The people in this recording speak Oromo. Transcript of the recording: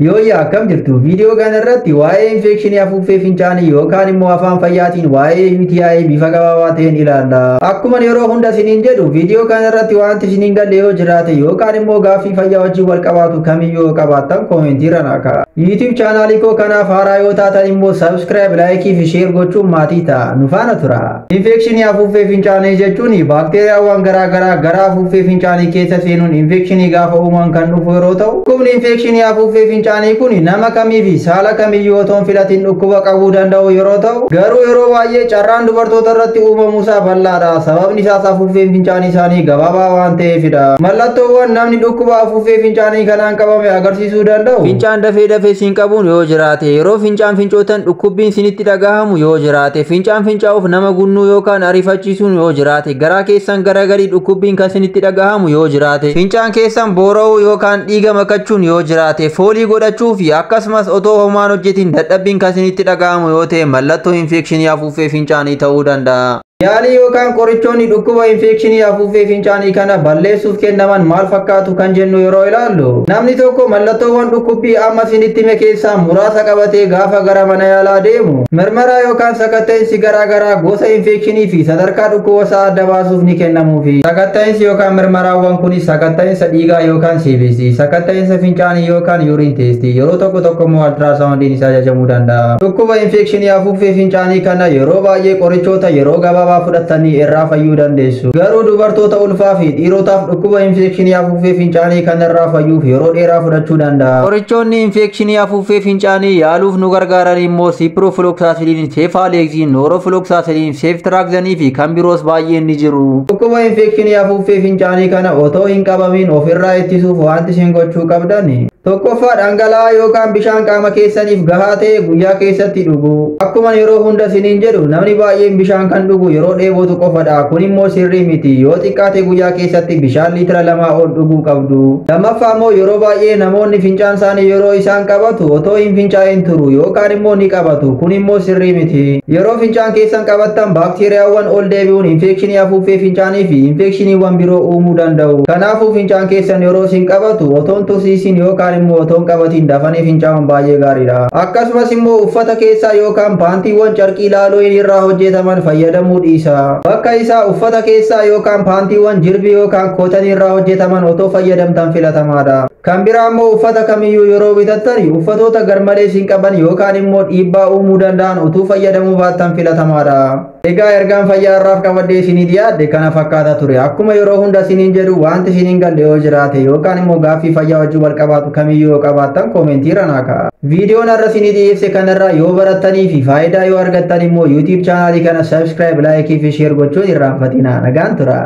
Yooyyaa akkam jirtu viidiyoo kanarratti waa'ee infekshinii afuuffee fincaanii yookaan immoo afaan fayyaatiin waa'ee UTI bifa gabaabaa ta'een ilaalla. Akkuma yeroo hunda isiniin jedhu viidiyoo kanarratti wanti isiniin galle yoo jiraate yookaan immoo gaaffii fayyaa wajjin wal qabaatu kamiyyuu yoo qabaattan koomentiirra naa ka'a. YouTube chaanaalii koo kanaaf haaraa yoo taatan immoo subscribe, laayikii fi sheer gochuun maatii ta'a. Nu faana tura. Infekshinii afuuffee fincaanii jechuun baakteeriyaawwan garaagaraa gara afuuffee fincaanii keessa seenuun infekshinii gaafa uuman kan dhufu yeroo ta'u, dhukkubni infekshinii afuuffee fincaanii kun nama kamii fi saala kamiyyuu otoo filatiin dhukkuba qabuu danda'u yeroo ta'u, garuu yeroo baay'ee carraan dubartoota irratti uumamuusaa bal'aadha. Sababni isaas afuuffeen fincaanii isaanii gabaabaa waan ta'eefidha. Mallattoowwan namni dhukkuba afuuffee fincaanii kanaan qabame agarsiisuu danda'u. Fincaan dafee siin qabuun yoo jiraate, yeroo fincaan fincootan dhukkubbiin sinitti dhagahamu yoo jiraate, fincaan fincaa'uuf nama gunnuu yookaan ariifachiisuun yoo jiraate, garaa keessan garagalii dhukkubbiin kan sinitti dhagahamu yoo jiraate, fincaan keessan boora'uu yookaan dhiiga makachuun yoo jiraate, foolii godhachuu fi akkasumas otoo homaan hojjetiin dadhabbiin kan sinitti dhagahamu yoo ta'e mallattoo infekshinii afuuffee fincaanii ta'uu danda'a. Yaalii yookaan qorichoonni dhukkuba infekshinii afuuffee fincaanii kana balleessuuf kennaman maal fakkaatu kan jennu yeroo ilaallu, namni tokko mallattoowwan dhukkubbii amma sinitti hime keessaa muraasa qabatee gaafa gara mana yaalaa deemu, mirmaraa yookaan sakatta'insi garaagaraa gosa infekshinii fi sadarkaa dhukkuba isaa adda baasuuf ni kennamuufi. Sakatta'insi yookaan mirmaraawwan kunis sakatta'insa dhiigaa yookaan CBC, sakatta'insa fincaanii yookaan urine test, yeroo tokko tokko immoo ultrasoundiin isaa ajajamuu danda'a. Dhukkuba infekshinii afuuffee fincaanii kana yeroo baay'ee qorichoota yeroo gabaabaa fudhatanii irraa fayyuu dandeessu. Garuu dubartoota ulfaa fi dhiirotaaf dhukkuba infekshinii afuuffee fincaanii kanarraa fayyuuf yeroo dheeraa fudhachuu danda'a. Qorichoonni infekshinii afuuffee fincaanii yaaluuf nu gargaaran immoo ciprofloxacin, cefalexin, norofloxacin, ceftriaxone fi kan biroos baay'een ni jiru. Dhukkuba infekshinii afuuffee fincaanii kana otoo hin qabamin ofirraa ittisuuf wanti isin gochuu qabdan, tokkoffaa dhangala'aa yookaan bishaan qaama keessaniif gahaa ta'e guyyaa keessatti dhuguu. Akkuma yeroo hunda isiniin jedhu namni baay'een bishaan kan dhugu yeroo dheebotu qofadha. Kun immoo sirrii miti. Yoo xiqqaate guyyaa keessatti bishaan liitira 2 ol dhuguu qabdu. Lammaffaa immoo yeroo baay'ee namoonni fincaan isaanii yeroo isaan qabatu otoo hin fincaa'in turu yookaan immoo ni qabatu. Kun immoo sirrii miti. Yeroo fincaan keessan qabattan baakteeriyaawwan ol deebi'uun infekshinii afuuffee fincaanii fi infekshiniiwwan biroo uumuu danda'u. Kanaafuu fincaan keessan yeroo isin qabatu otoon tursiisin yookaan immoo otoon qabatiin dafanii fincaa'uun baay'ee gaariidha. Akkasumas immoo uffata keessaa yookaan paantiiwwan carqii laaloon irraa hojjetaman fayyadamuu dhiisa. Bakka isaa uffata keessaa yookaan paantiiwwan jirbii yookaan kootan irraa hojjetaman otoo fayyadamtan filatamaadha. Kan biraa immoo uffata kamiyyuu yeroo bitattani uffatoota garmalee siin qaban yookaan immoo dhiibbaa uumuu danda'an utuu fayyadamuu baattan filatamaadha. Egaa ergaan fayyaa irraaf qabadhee isinii dhiyaadhe kana fakkaata ture. Akkuma yeroo hunda isiniin jedhu wanti isiniin galle yoo jiraate yookaan immoo gaaffii fayyaa wajjin wal qabaatu kamiyyuu yoo qabaattan koomentiirra naa ka'a. Viidiyoon har'a isinii dhiyeesse kanarraa yoo barattanii fi faayidaa yoo argattan immoo YouTube chaanaalii kana subscribe, laayikii fi sheer gochuun irraanfatinaa. Nagaan tura.